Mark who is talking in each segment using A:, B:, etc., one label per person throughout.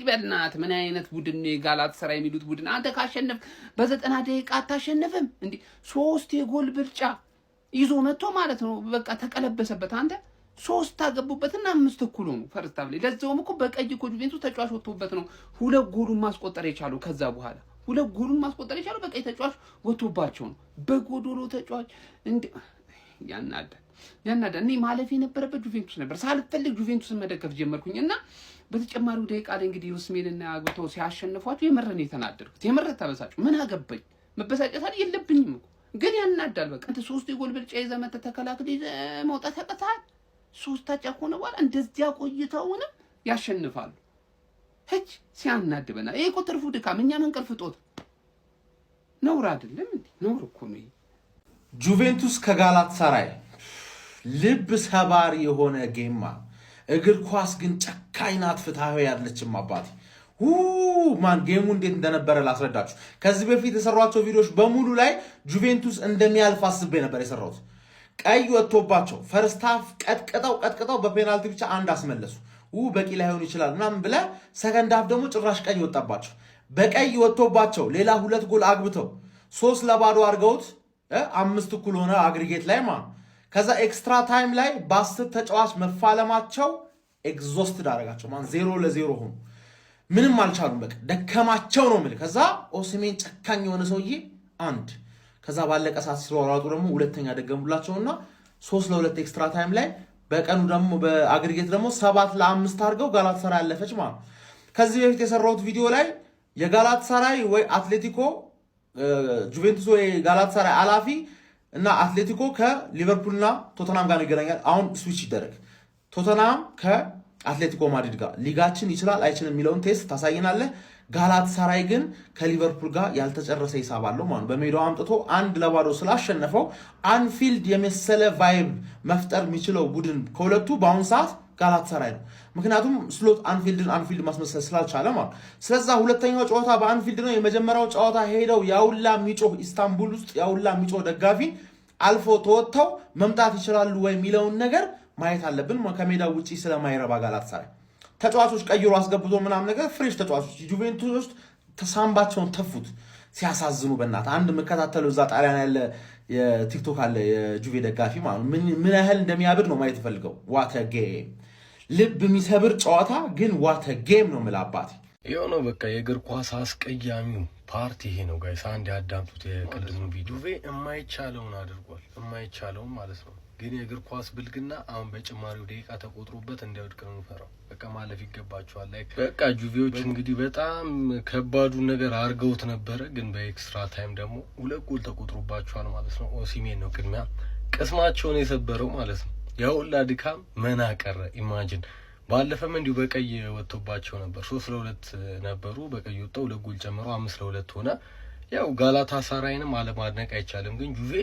A: በእናት ምን አይነት ቡድን ነው ጋላት ሰራ የሚሉት ቡድን? አንተ ካሸነፍ በ90 ደቂቃ አታሸነፍም እንዴ? 3 የጎል ብልጫ ይዞ መጥቶ ማለት ነው። በቃ ተቀለበሰበት። አንተ 3 አገቡበትና 5 እኩል ሆኑ ፈርስት ሃፍ ላይ። ለዛውም እኮ በቀይ እኮ ጁቬንቱስ ተጫዋች ወጥቶበት ነው 2 ጎሉን ማስቆጠር የቻለው። ከዛ በኋላ 2 ጎሉን ማስቆጠር የቻለው በቀይ ተጫዋች ወጥቶባቸው ነው። በጎዶሎ ተጫዋች እንዴ ያናዳል። እኔ ማለፍ የነበረበት ጁቬንቱስ ነበር። ሳልፈልግ ጁቬንቱስን መደገፍ ጀመርኩኝ እና በተጨማሪው ደቂቃ ላይ እንግዲህ ኡስሜንና አግብተው ሲያሸንፏቸው የመረን የተናደድኩት የመረን ተበሳጩ። ምን አገባኝ? መበሳጨት አይደል የለብኝም እኮ ግን ያናዳል። በቃ አንተ 3 የጎል ብልጫ ይዘህ መተህ ተከላክል መውጣት ያቀታል። 3 ታጫ ሆነ በኋላ እንደዚያ ቆይተውንም ያሸንፋሉ። ህጅ ሲያናድበና ይሄ እኮ ትርፉ ድካም። እኛ መንቀልፍ ጦት ነውር አይደለም እንዴ? ነውር እኮ ነው።
B: ጁቬንቱስ ከጋላት ሰራይ ልብ ሰባሪ የሆነ ጌማ። እግር ኳስ ግን ጨካኝ ናት፣ ፍትሃዊ ያለችም አባቴ። ማን ጌሙ እንዴት እንደነበረ ላስረዳችሁ። ከዚህ በፊት የሰሯቸው ቪዲዮዎች በሙሉ ላይ ጁቬንቱስ እንደሚያልፍ አስቤ ነበር የሰራሁት። ቀይ ወጥቶባቸው ፈርስት ሃፍ ቀጥቅጠው በፔናልቲ ብቻ አንድ አስመለሱ። በቂ ላይሆን ይችላል ምናምን ብለህ ሰከንድ ሃፍ ደግሞ ጭራሽ ቀይ ወጣባቸው። በቀይ ወጥቶባቸው ሌላ 2 ጎል አግብተው 3-2 አድርገውት 5 እኩል ሆነ አግሪጌት ላይ ማለት። ከዛ ኤክስትራ ታይም ላይ በ10 ተጫዋች መፋለማቸው ኤግዞስትድ አደረጋቸው። 0-0 ሆኑ። ምንም አልቻሉም። በቃ ደከማቸው ነው የምልህ። ከዛ ኦሲሜን ጨካኝ የሆነ ሰውዬ አንድ ከዛ ባለቀ ሰዓት ሲሯሯጡ ደግሞ ሁለተኛ ደገሙላቸውና 3-2 ኤክስትራ ታይም ላይ በቀኑ ደግሞ በአግሪጌት ደግሞ 7-5 አድርገው ጋላታሳራይ ያለፈች ማለት። ከዚህ በፊት የሰራሁት ቪዲዮ ላይ የጋላታሳራይ ወይ አትሌቲኮ ጁቬንቱስ ወይ ጋላታሳራይ አላፊ እና አትሌቲኮ ከሊቨርፑልና ቶተናም ጋር ይገናኛል። አሁን ስዊች ይደረግ። ቶተናም ከአትሌቲኮ ማድሪድ ጋር ሊጋችን ይችላል አይችልም የሚለውን ቴስት ታሳየናለህ። ጋላታሳራይ ግን ከሊቨርፑል ጋር ያልተጨረሰ ሂሳብ አለው ማለት። በሜዳው አምጥቶ 1-0 ስላሸነፈው አንፊልድ የመሰለ ቫይብ መፍጠር የሚችለው ቡድን ከሁለቱ በአሁኑ ሰዓት ጋላታሳራይ ነው። ምክንያቱም ስሎት አንፊልድ ማስመሰል ስላልቻለ ማለት። ስለዛ ሁለተኛው ጨዋታ በአንፊልድ ነው። የመጀመሪያው ጨዋታ ሄደው ያውላ ሚጮህ ኢስታንቡል ውስጥ ያውላ ሚጮህ ደጋፊ አልፎ ተወጥተው መምጣት ይችላሉ ወይ የሚለውን ነገር ማየት አለብን። ከሜዳው ውጪ ስለማይረባ ጋላታሳራይ ተጫዋቾች ቀይሮ አስገብቶ ምናምን ነገር ፍሬሽ ተጫዋቾች ጁቬንቱስ ተሳምባቸውን ተፉት። ሲያሳዝኑ በእናት አንድ መከታተለው እዛ ጣሊያን ያለ የቲክቶክ አለ የጁቬ ደጋፊ ማለት ምን ያህል እንደሚያብድ ነው ማየት ፈልገው። ዋት ጌም ልብ የሚሰብር ጨዋታ ግን ዋት ጌም ነው የምላባት።
C: ይኸው ነው በቃ የእግር ኳስ አስቀያሚው ፓርቲ ይሄ ነው ጋይስ። አንድ ያዳምጡት የቅድሙ ቪዲዮ። ጁቬ የማይቻለውን አድርጓል፣ የማይቻለውን ማለት ነው። ግን የእግር ኳስ ብልግና አሁን በጭማሪው ደቂቃ ተቆጥሮበት እንዲያወድቅ ነው የምፈራው። በቃ ማለፍ ይገባቸዋል። ላይ በቃ ጁቬዎች እንግዲህ በጣም ከባዱን ነገር አድርገውት ነበረ። ግን በኤክስትራ ታይም ደግሞ 2 ጎል ተቆጥሮባቸዋል ማለት ነው። ኦሲሜን ነው ቅድሚያ ቅስማቸውን የሰበረው ማለት ነው። ያውላ ድካም መና ቀረ። ኢማጂን ባለፈም እንዲሁ በቀይ ወጥቶባቸው ነበር። 3-2 ነበሩ። በቀይ ወጣው 2 ጎል ጨምሮ 5-2 ሆነ። ያው ጋላታሳራይንም አለማድነቅ አይቻልም። ግን ጁቬ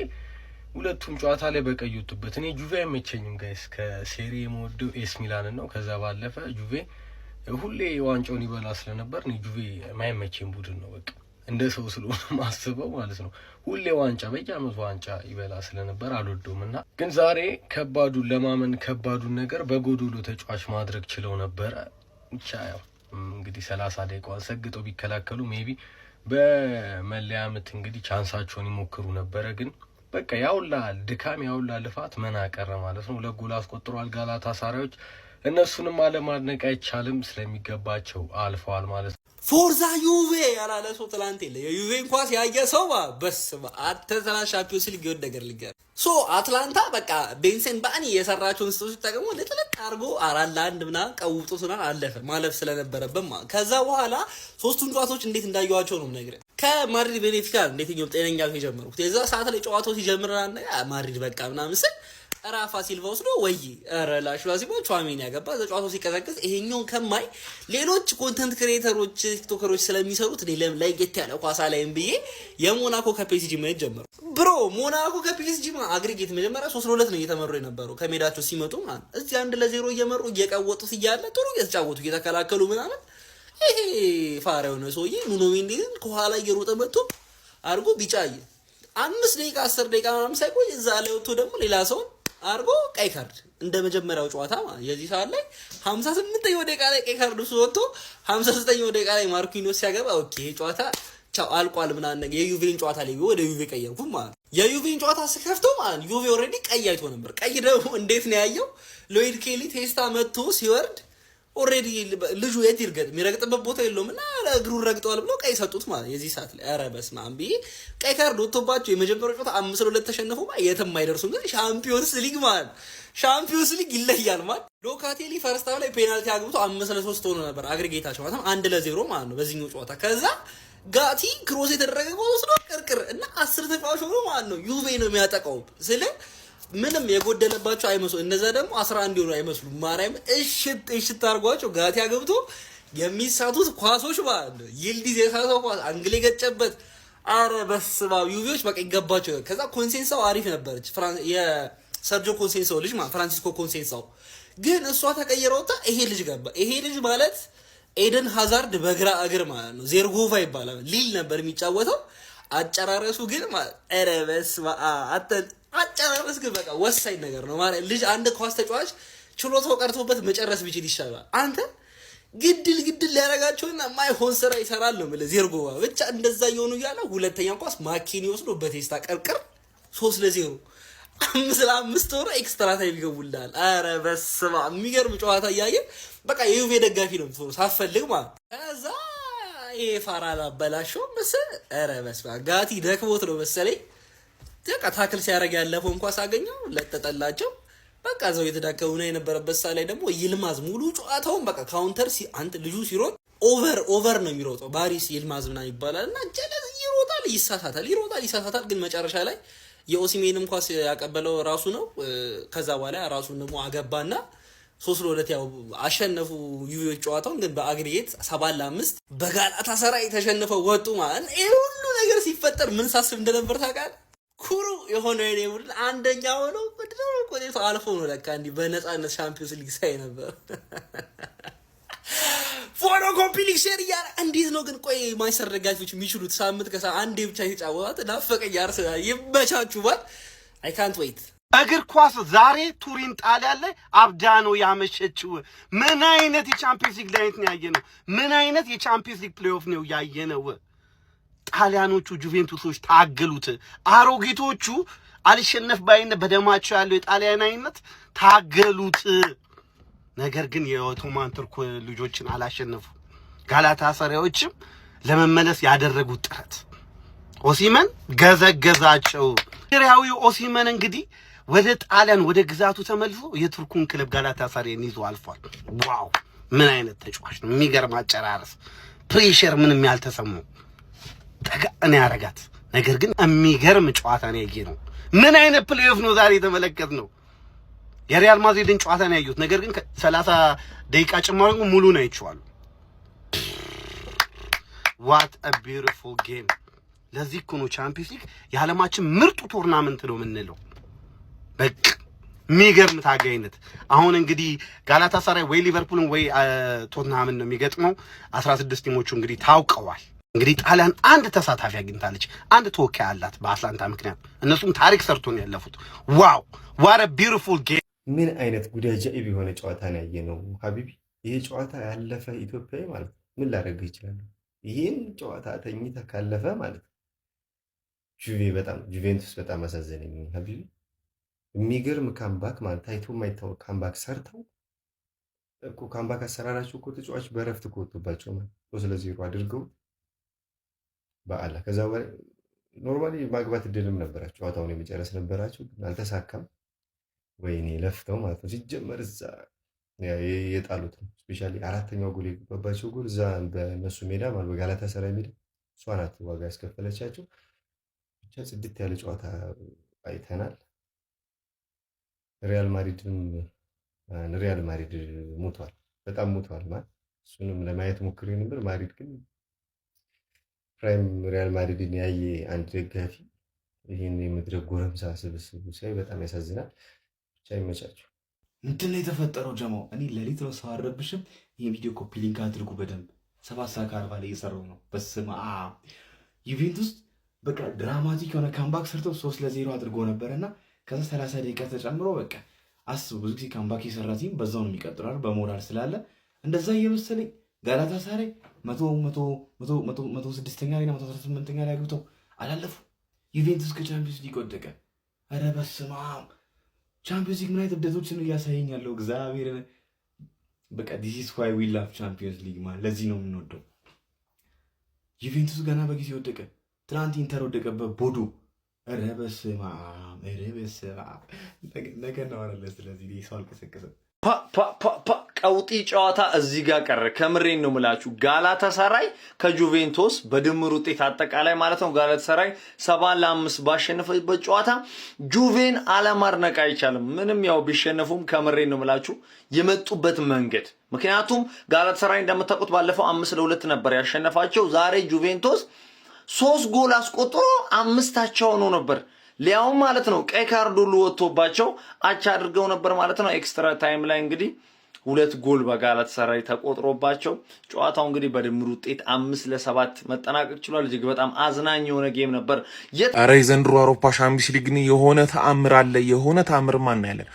C: ሁለቱም ጨዋታ ላይ በቀይ ወጡበት። እኔ ጁቬ አይመቸኝም ጋይስ። ከሴሪ የምወደው ኤስ ሚላንን ነው። ከዛ ባለፈ ጁቬ ሁሌ ዋንጫውን ይበላ ስለነበር እኔ ጁቬ የማይመቸኝ ቡድን ነው። በቃ እንደ ሰው ስለሆነ ማስበው ማለት ነው። ሁሌ ዋንጫ በየዓመቱ ዋንጫ ይበላ ስለነበር አልወደውም። እና ግን ዛሬ ከባዱን ለማመን ከባዱን ነገር በጎዶሎ ተጫዋች ማድረግ ችለው ነበረ። ብቻ ያው እንግዲህ 30 ደቂቃውን ሰግጠው ቢከላከሉ ሜቢ በመለያ ምት እንግዲህ ቻንሳቸውን ይሞክሩ ነበረ። ግን በቃ ያውላ ድካም ያውላ ልፋት መና ቀረ ማለት ነው። 2 ጎል አስቆጥሯል ጋላታሳራዮች። እነሱንም አለማድነቅ አይቻልም፣ ስለሚገባቸው አልፈዋል ማለት ነው።
D: ፎርዛ ዩቬ ያላለ ሰው ትላንት የለ። የዩቬን ኳስ ያየ ሰው በስመ አብ ተዘራ ሻምፒዮንስ ሊግ ይወድ ነገር ልገር አትላንታ በቃ ቤንሰን ባኒ የሰራቸውን ስቶች ተጠቅሞ ለጥልቅ አርጎ 4-1 ምናምን ቀውጦትና አለፈ ማለፍ ስለነበረበት ከዛ በኋላ 3ቱን ጨዋታዎች እንዴት እንዳየዋቸው ነው ነገር ከማድሪድ ቤኔፊካ እንዴትኛው ጤነኛ ነው የጀመሩት። የዛ ሰዓት ላይ ጨዋታው ሲጀምራና ማድሪድ በቃ ምናምን ስል ራፋ ሲልቫ ወስዶ ወይ ራላሽ ዋሲቦ ቹአሜኒ ያገባ ጨዋታው ሲቀዘቅዝ ይሄኛውን ከማይ ሌሎች ኮንተንት ክሬተሮች ቲክቶከሮች ስለሚሰሩት ለም ላይ ጌት ያለ ኳሳ ላይም ብዬ የሞናኮ ከፒኤስጂ ማየት ጀመሩ። ብሮ ሞናኮ ከፒኤስጂ አግሪጌት መጀመሪያ 3-2 ነው እየተመሩ የነበረው ከሜዳቸው ሲመጡ ማለት እዚህ 1-0 እየመሩ እየቀወጡት እያለ ጥሩ እየተጫወቱ እየተከላከሉ ምናምን ይሄ ፋራው ነው ሰውዬ ኑኖ ሜንዲን ከኋላ እየሮጠ መጥቶ አርጎ ቢጫየ 5 ደቂቃ 10 ደቂቃ ምናምን ሳይቆይ እዛ ላይ ወጥቶ ደግሞ ሌላ ሰው አድርጎ ቀይ ካርድ እንደ መጀመሪያው ጨዋታ ማለት የዚህ ሰዓት ላይ 58ኛው ደቂቃ ላይ ቀይ ካርድ እሱ ወጥቶ 59ኛው ደቂቃ ላይ ማርኪኒዮስ ሲያገባ ኦኬ ይሄ ጨዋታ ቻው አልቋል ምናምን ነገር የዩቬን ጨዋታ ላይ ወደ ዩቬ ቀየርኩ ማለት የዩቬን ጨዋታ ስከፍተው ማለት ዩቬ ኦልሬዲ ቀይ አይቶ ነበር። ቀይ ደግሞ እንዴት ነው ያየው? ሎይድ ኬሊ ቴስታ መጥቶ ሲወርድ ኦልሬዲ ልጁ የት ይርገጥ የሚረግጥበት ቦታ የለውም እና እግሩን ረግጠዋል ብለው ቀይ ሰጡት ማለት የዚህ ሰዓት ላይ ኧረ በስመ አብ ብዬ ቀይ ካርድ ወጥቶባቸው የመጀመሪያው ጨዋታ 5-2 ተሸነፉ ማለት የትም አይደርሱም። ግን ሻምፒዮንስ ሊግ ማለት ሻምፒዮንስ ሊግ ይለያል ማለት ሎካቴሊ ፈርስት ሃፍ ላይ ፔናልቲ አግብቶ 5-3 ሆኖ ነበር አግሪጌታቸው ማለት 1-0 ማለት ነው በዚህኛው ጨዋታ። ከዛ ጋቲ ክሮስ የተደረገ ወስዶ ቅርቅር እና 10 ተጫዋች ሆኖ ማለት ነው ዩቬ ነው የሚያጠቃው ስለ ምንም የጎደለባቸው አይመስሉ እነዛ ደግሞ 11 ሆኖ አይመስሉ ማርያም እሽት አድርጓቸው ጋቲ አገብቶ የሚሳቱት ኳሶች ማለት ነው ይልዲዝ የሳተው ኳስ አንግል የገጨበት አረ በስመ አብ ዩቬዎች በቃ ይገባቸው። ከዛ ኮንሴንሳው አሪፍ ነበረች የሰርጆ ኮንሴንሳው ልጅ ማለት ፍራንሲስኮ ኮንሴንሳው ግን እሷ ተቀየረውታ ይሄ ልጅ ገባ። ይሄ ልጅ ማለት ኤደን ሃዛርድ በግራ እግር ማለት ነው ዜርጎቫ ይባላል ሊል ነበር የሚጫወተው። አጨራረሱ ግን ማለት ኧረ በስመ አብ አጨራረስ ግን በቃ ወሳኝ ነገር ነው ማለት ልጅ አንድ ኳስ ተጫዋች ችሎታው ቀርቶበት መጨረስ ቢችል ይሻላል። አንተ ግድል ሊያረጋቸውና ማይሆን ስራ ይሰራል ነው ማለት ዜርጎቫ ብቻ እንደዛ እየሆኑ እያለ ሁለተኛው ኳስ ማኪኒ ወስዶ በቴስታ ቀርቅር 3-0 5-5 ሆኖ ኤክስትራ ታይም ይገቡልሃል። አረ በስመ አብ የሚገርም ጨዋታ እያየ በቃ የዩቬ ደጋፊ ነው የምትሆነው ሳትፈልግ ማለት ከዛ የፋራላ በላሾ መሰለ አረ በስመ አብ ጋቲ ደክሞት ነው መሰለኝ በቃ ታክል ሲያደርግ ያለፈው እንኳን ሳገኘው ለተጠላቸው በቃ ዘው የተዳከሙ ነው የነበረበት ሰዓት ላይ ደግሞ ይልማዝ ሙሉ ጨዋታውን በቃ ካውንተር አንተ ልጁ ሲሮጥ ኦቨር ነው የሚሮጠው ባሪስ ይልማዝ ምናምን ይባላልና ጀለስ ይሮጣል ይሳሳታል ግን መጨረሻ ላይ የኦሲሜንም ኳስ ያቀበለው ራሱ ነው። ከዛ በኋላ ራሱን ደግሞ አገባና 3-2 ያው አሸነፉ ዩቬዎች ጨዋታውን። ግን በአግሪጌት 7-5 በጋላታሳራይ ተሸንፈው ወጡ ማለት ይሄ ሁሉ ነገር ሲፈጠር ምን ሳስብ እንደነበር ታውቃለህ? ኩሩ የሆነ የኔ ቡድን አንደኛ ሆኖ ወደው ቆይቶ አልፎ ነው ለካ እንዲህ በነፃነት ሻምፒዮንስ ሊግ ሳይ ነበር። ፎሎ ኮፒ ሊግ ሼር ያረ እንዴት ነው ግን ቆይ ማንቸስተር ደጋፊዎች የሚችሉት ሳምንት አንዴ ብቻ የተጫወታት ናፈቀኝ። አርሰናል ይመቻችሁ ባል አይ ካንት ዌይት።
E: እግር ኳስ ዛሬ ቱሪን ጣሊያን ላይ አብዳ ነው ያመሸችው። ምን አይነት የቻምፒየንስ ሊግ ላይት ነው ያየነው? ምን አይነት የቻምፒየንስ ሊግ ፕሌይኦፍ ነው ያየነው? ጣሊያኖቹ ጁቬንቱሶች ታገሉት። አሮጊቶቹ አልሸነፍ ባይነት በደማቸው ያለው የጣሊያናዊነት ታገሉት። ነገር ግን የኦቶማን ቱርክ ልጆችን አላሸነፉ። ጋላታሳራዮችም ለመመለስ ያደረጉት ጥረት ኦሲመን ገዘገዛቸው። ሪያዊው ኦሲመን እንግዲህ ወደ ጣሊያን ወደ ግዛቱ ተመልሶ የቱርኩን ክለብ ጋላታሳራይን ይዞ አልፏል። ዋው ምን አይነት ተጫዋች ነው! የሚገርም አጨራረስ፣ ፕሬሸር ምንም ያልተሰማው ጠጋን ያረጋት። ነገር ግን የሚገርም ጨዋታ ነው ያየነው። ምን አይነት ፕሌይኦፍ ነው ዛሬ የተመለከትነው? የሪያል ማድሪድን ጨዋታ ነው ያዩት። ነገር ግን 30 ደቂቃ ጭማሪ ሙሉ ነው አይቼዋለሁ። ዋት አ ቢዩቲፉል ጌም። ለዚህ እኮ ነው ቻምፒየንስ ሊግ የዓለማችን ምርጡ ቶርናመንት ነው የምንለው። በቃ የሚገርም ታጋይነት። አሁን እንግዲህ ጋላታሳራይ ወይ ሊቨርፑልን ወይ ቶትንሃምን ነው የሚገጥመው። 16 ቲሞቹ እንግዲህ ታውቀዋል። እንግዲህ ጣሊያን አንድ ተሳታፊ አግኝታለች። አንድ ተወካይ አላት በአትላንታ ምክንያት። እነሱም ታሪክ ሰርቶ ነው ያለፉት። ዋው ዋት አ ቢዩቲፉል ጌም።
F: ምን አይነት ጉድ አጃኢብ የሆነ ጨዋታ ነው ያየነው ሀቢቢ። ይሄ ጨዋታ ያለፈ ኢትዮጵያዊ ማለት ምን ላደርግ ይችላል? ይሄን ጨዋታ ተኝተ ካለፈ ማለት ጁቬንቱስ በጣም አሳዘነኝ ሀቢቢ። የሚገርም ካምባክ ማለት ታይቶ የማይታወቅ ካምባክ ሰርተው እኮ ካምባክ አሰራራቸው እኮ ተጫዋች በረፍት እኮ ወጥቶባቸው ማለት 3-0 አድርገው በአላ ከዛ በኋላ ኖርማሊ ማግባት እድልም ነበራቸው፣ ጨዋታውን የመጨረስ ነበራቸው፣ ግን አልተሳካም። ወይኔ ለፍተው ማለት ነው። ሲጀመር እዛ የጣሉት ነው ስፔሻሊ አራተኛው ጎል የገባባቸው ጎል እዛ በነሱ ሜዳ ማለት በጋላታሳራይ ሜዳ እሷ ናት ዋጋ ያስከፈለቻቸው። ብቻ ጽድት ያለ ጨዋታ አይተናል። ሪያል ማድሪድ ሞቷል፣ በጣም ሞቷል ማለት እሱንም ለማየት ሞክሬ ነበር። ማድሪድ ግን ፕራይም ሪያል ማድሪድን ያየ አንድ ደጋፊ ይህን የምድረ ጎረምሳ ስብስቡ ሳይ በጣም ያሳዝናል። ብቻ ይመቻቸው።
G: ምንድን ነው የተፈጠረው ጀማው? እኔ ሌሊት ነው ሳረብሽም። ይሄ ቪዲዮ ኮፒ ሊንክ አድርጉ በደንብ 7:40 ላይ እየሰራው ነው። በስመ አብ ዩቬንቱስ በቃ ድራማቲክ የሆነ ካምባክ ሰርተው 3-0 አድርጎ ነበርና ከዛ 30 ደቂቃ ተጨምሮ በቃ አስቡ ብዙ ጊዜ ካምባክ የሰራ ቲም በዛው ነው የሚቀጥለው በሞራል ስላለ እንደዛ እየመሰለኝ ጋላታሳራይ 106ኛ ላይ 118ኛ ላይ አግብተው አላለፉ። ዩቬንቱስ ከቻምፒዮንስ ሊግ ወደቀ። ኧረ በስመ አብ ቻምፒዮንስ ሊግ ምን አይነት እብደቶችን እያሳየኝ ያለው እግዚአብሔር። በቃ this is why we love ቻምፒዮንስ ሊግ ማለት ለዚህ ነው የምንወደው። ዩቬንቱስ ገና በጊዜ ወደቀ። ትናንት ኢንተር ወደቀበት ቦዶ። ኧረ በስመ አብ ነገ እናወራለን። ስለዚህ ሰው አልቀሰቀሰም።
H: ቀውጢ ጨዋታ እዚህ ጋር ቀረ። ከምሬን ነው ምላችሁ። ጋላታሳራይ ከጁቬንቱስ በድምር ውጤት አጠቃላይ ማለት ነው ጋላታሳራይ 7-5 ባሸነፈበት ጨዋታ ጁቬን አለማድነቅ አይቻልም። ምንም ያው ቢሸነፉም ከምሬን ነው ምላችሁ የመጡበት መንገድ። ምክንያቱም ጋላታሳራይ እንደምታውቁት ባለፈው 5-2 ነበር ያሸነፋቸው። ዛሬ ጁቬንቱስ 3 ጎል አስቆጥሮ 5 ሆኖ ነበር። ሊያው ማለት ነው ቀይ ካርድ ሁሉ ወጥቶባቸው አቻ አድርገው ነበር ማለት ነው። ኤክስትራ ታይም ላይ እንግዲህ 2 ጎል በጋላታሳራይ ተቆጥሮባቸው ጨዋታው እንግዲህ በድምር ውጤት 5-7 መጠናቀቅ ችሏል። እጅግ በጣም አዝናኝ የሆነ ጌም ነበር።
B: ኧረ የዘንድሮ አውሮፓ ሻምፒዮንስ ሊግ የሆነ ተአምር አለ። የሆነ ተአምር ማን ያለን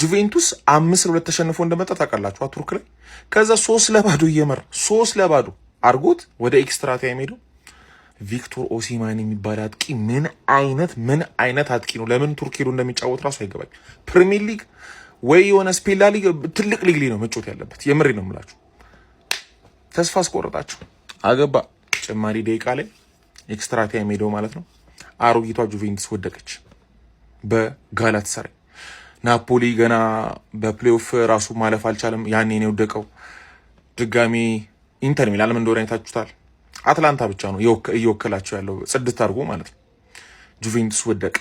B: ጁቬንቱስ 5-2 ተሸንፎ እንደመጣ ታውቃላችሁ ቱርክ ላይ። ከዛ 3-0 እየመራ 3-0 አርጎት ወደ ኤክስትራ ታይም ሄዶ ቪክቶር ኦሲማን የሚባል አጥቂ ምን አይነት አጥቂ ነው? ለምን ቱርክ ሄዶ እንደሚጫወት ራሱ አይገባኝ። ፕሪሚየር ሊግ ወይ የሆነ ስፔን ላ ሊግ ትልቅ ሊግ ነው መጫወት ያለበት። የምሬ ነው የምላችሁ። ተስፋ አስቆረጣችሁ። አገባ ጭማሪ ደቂቃ ላይ ኤክስትራ ታይም ሄዶ ማለት ነው። አሮጊቷ ጁቬንቱስ ወደቀች በጋላታሳራይ። ናፖሊ ገና በፕሌኦፍ ራሱ ማለፍ አልቻለም። ያኔ ነው የወደቀው። ድጋሚ ኢንተር ሚላን ምን እንደሆነ አይታችሁታል። አትላንታ ብቻ ነው እየወከላቸው ያለው ጽድት አድርጎ ማለት ነው። ጁቬንቱስ ወደቀ፣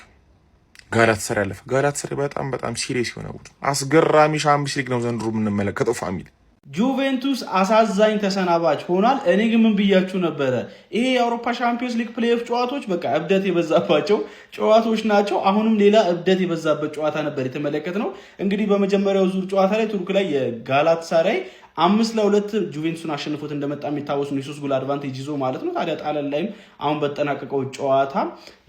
B: ጋላታሳራይ ያለፈ። ጋላታሳራይ በጣም ሲሪየስ የሆነ ቡድን አስገራሚ ሻምፒዮንስ ሊግ ነው ዘንድሮ የምንመለከተው ፋሚሊ።
I: ጁቬንቱስ አሳዛኝ ተሰናባች ሆኗል። እኔ ግን ምን ብያችሁ ነበረ? ይሄ የአውሮፓ ሻምፒዮንስ ሊግ ፕሌይኦፍ ጨዋታዎች በቃ እብደት የበዛባቸው ጨዋታዎች ናቸው። አሁንም ሌላ እብደት የበዛበት ጨዋታ ነበር የተመለከትነው። እንግዲህ በመጀመሪያው ዙር ጨዋታ ላይ ቱርክ ላይ የጋላታሳራይ 5-2 ጁቬንቱስን አሸንፎት እንደመጣ የሚታወስ ነው። የ3 ጎል አድቫንቴጅ ይዞ ማለት ነው። ታዲያ ጣሊያን ላይም አሁን በተጠናቀቀው ጨዋታ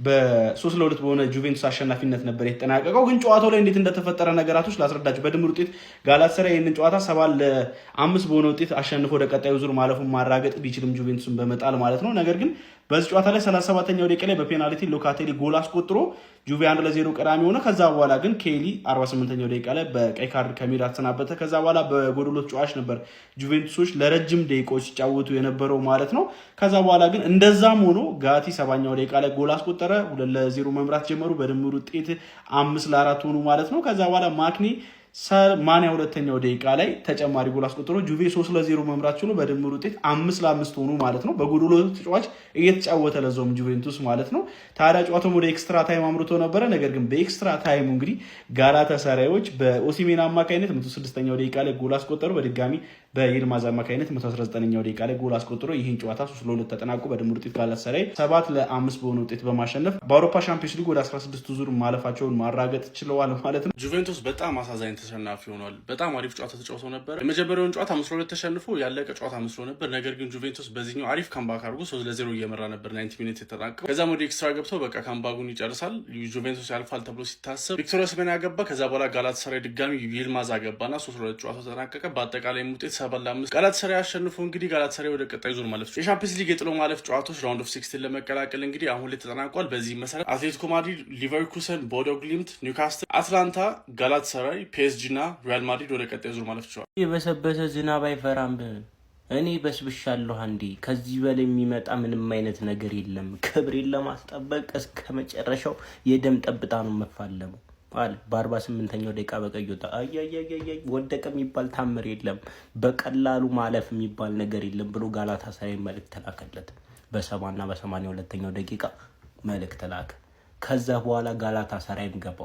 I: በ3-2 በሆነ ጁቬንቱስ አሸናፊነት ነበር የተጠናቀቀው። ግን ጨዋታው ላይ እንዴት እንደተፈጠረ ነገራቶች ላስረዳችሁ። በድምር ውጤት ጋላታሳራይ ይህንን ጨዋታ 7-5 በሆነ ውጤት አሸንፎ ወደ ቀጣዩ ዙር ማለፉን ማራገጥ ቢችልም ጁቬንቱስን በመጣል ማለት ነው። ነገር ግን በዚህ ጨዋታ ላይ 37ኛው ደቂቃ ላይ በፔናልቲ ሎካቴሊ ጎል አስቆጥሮ ጁቬ 1-0 ቀዳሚ ሆነ። ከዛ በኋላ ግን ኬሊ 48ኛው ደቂቃ ላይ በቀይ ካርድ ከሜዳ ተሰናበተ። ከዛ በኋላ በጎዶሎ ተጫዋች ነበር ጁቬንቱሶች ለረጅም ደቂቃዎች ሲጫወቱ የነበረው ማለት ነው። ከዛ በኋላ ግን እንደዛም ሆኖ ጋቲ 7ኛው ደቂቃ ላይ ጎል አስቆጠረ። 2-0 መምራት ጀመሩ። በድምር ውጤት 5-4 ሆኑ ማለት ነው። ከዛ በኋላ ማክኒ 82ኛው ደቂቃ ላይ ተጨማሪ ጎል አስቆጥሮ ጁቬ 3-0 መምራት ችሎ በድምር ውጤት 5-5 ሆኑ ማለት ነው። በጎዶሎ ተጫዋች እየተጫወተ ለዞም ጁቬንቱስ ማለት ነው። ታዲያ ጨዋታው ወደ ኤክስትራ ታይም አምርቶ ነበረ። ነገር ግን በኤክስትራ ታይሙ እንግዲህ ጋላታሳራዮች በኦሲሜን አማካይነት 106ኛው ደቂቃ ላይ ጎል አስቆጠሩ። በድጋሚ በይልማዝ አማካይነት 119ኛው ደቂቃ ላይ ጎል አስቆጥሮ ይህን ጨዋታ 3-2 ተጠናቆ በድምር ውጤት ጋላታሳራይ 7-5 በሆነ ውጤት በማሸነፍ በአውሮፓ ሻምፒዮንስ ሊግ ወደ 16 ዙር ማለፋቸውን ማራገጥ ችለዋል ማለት ነው።
J: ጁቬንቱስ በጣም አሳዛኝ ተሸናፊ ሆኗል። በጣም አሪፍ ጨዋታ ተጫውተው ነበር። የመጀመሪያውን ጨዋታ 5-2 ተሸንፎ ያለቀ ጨዋታ መስሎ ነበር። ነገር ግን ጁቬንቱስ በዚህኛው አሪፍ ካምባክ አድርጎ 3-0 እየመራ ነበር 90 ሚኒት የተጠናቀቀው። ከዛም ወደ ኤክስትራ ገብተው በቃ ካምባኩን ይጨርሳል ጁቬንቱስ ያልፋል ተብሎ ሲታሰብ ቪክቶር ኦሲሜን ያገባ። ከዛ በኋላ ጋላታሳራይ ድጋሚ ይልማዝ አገባና 3-2 ጨዋታው ተጠናቀቀ። በአጠቃላይ ውጤት 7-5 ጋላታሳራይ አሸንፎ እንግዲህ ጋላታሳራይ ወደ ቀጣይ ዙር ማለፍ የሻምፒዮንስ ሊግ የጥሎ ማለፍ ጨዋታዎች ራውንድ ኦፍ 16 ለመቀላቀል እንግዲህ አሁን ላይ ተጠናቋል። በዚህ መሰረት አትሌቲኮ ማድሪድ፣ ሊቨርኩሰን፣ ቦዶ ግሊምት፣ ኒውካስትል፣ አትላንታ፣ ጋላታሳራይ፣ ፒኤስጂ እና ሪያል ማድሪድ ወደ ቀጣይ ዙር ማለፍ ችሏል።
K: የበሰበሰ ዝናብ አይፈራም። እኔ በስብሻለሁ አንዴ። ከዚህ በላይ የሚመጣ ምንም አይነት ነገር የለም። ክብሬን ለማስጠበቅ እስከ መጨረሻው የደም ጠብታ ነው መፋለሙ አለ። በ48ኛው ደቂቃ በቀይ ወጣ። አያያያያይ ወደቀ የሚባል ታምር የለም። በቀላሉ ማለፍ የሚባል ነገር የለም ብሎ ጋላታሳራይ መልእክት ላከለት። በ70 እና በ82ኛው ደቂቃ መልእክት ላከ። ከዛ በኋላ ጋላታሳራይም ገባ።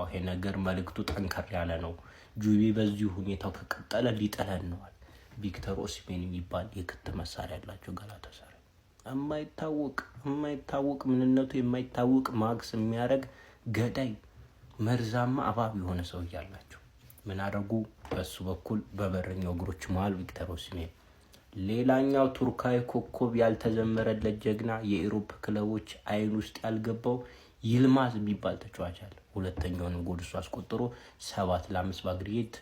K: ይሄ ነገር መልእክቱ ጠንከር ያለ ነው። ጁቬ በዚህ ሁኔታው ከቀጠለ ሊጠለን ነዋል። ቪክቶር ኦሲሜን የሚባል የክት መሳሪያ ያላቸው ጋላታሳራይ የማይታወቅ ምንነቱ የማይታወቅ ማግስ የሚያደርግ ገዳይ መርዛማ አባብ የሆነ ሰው ያላቸው ምን አደረጉ? በሱ በኩል በበረኛው እግሮች መሃል ቪክቶር ኦሲሜን። ሌላኛው ቱርካዊ ኮከብ ያልተዘመረለት ጀግና የአውሮፓ ክለቦች አይን ውስጥ ያልገባው ይልማዝ የሚባል ተጫዋች አለ። ሁለተኛውንም ጎል እሱ አስቆጥሮ 7-5 በአግሪጌት